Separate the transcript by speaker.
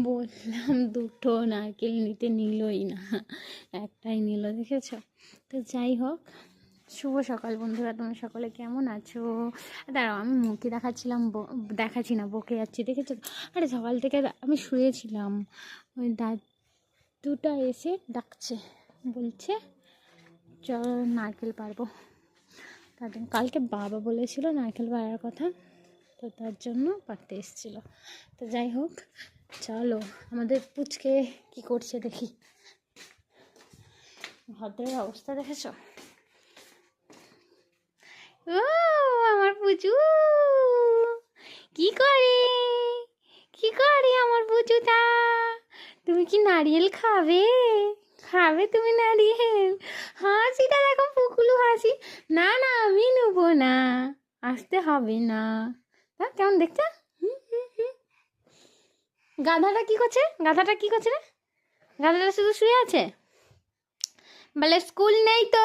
Speaker 1: বললাম দুটো নারকেল নিতে, নিলই না, একটাই নিল, দেখেছো? তো যাই হোক, শুভ সকাল বন্ধুরা, তুমি সকলে কেমন আছো? দাঁড়াও, আমি মুখে দেখাচ্ছিলাম, দেখাচ্ছি না, বকে যাচ্ছি, দেখেছো? আরে সকাল থেকে আমি শুয়েছিলাম, ওই দাদুটা এসে ডাকছে, বলছে চল নারকেল পারবো। তার কালকে বাবা বলেছিল নারকেল পাড়ার কথা, তো তার জন্য পাড়তে এসেছিলো। তো যাই হোক, চলো আমাদের পুচকে কি করছে দেখি। ভদ্রের অবস্থা দেখেছো? ও আমার পুচু কি করে, কি করে আমার পুচুটা? তুমি কি নারিয়েল খাবে? খাবে তুমি নারিয়েল? হাসিটা দেখো, পুকুলু হাসি। না না, আমি নেবো না, আসতে হবে না। কেমন দেখতে? গাধাটা কি করছে? গাধাটা কি করছে রে? গাধাটা শুধু শুয়ে আছে, বলে স্কুল নেই তো।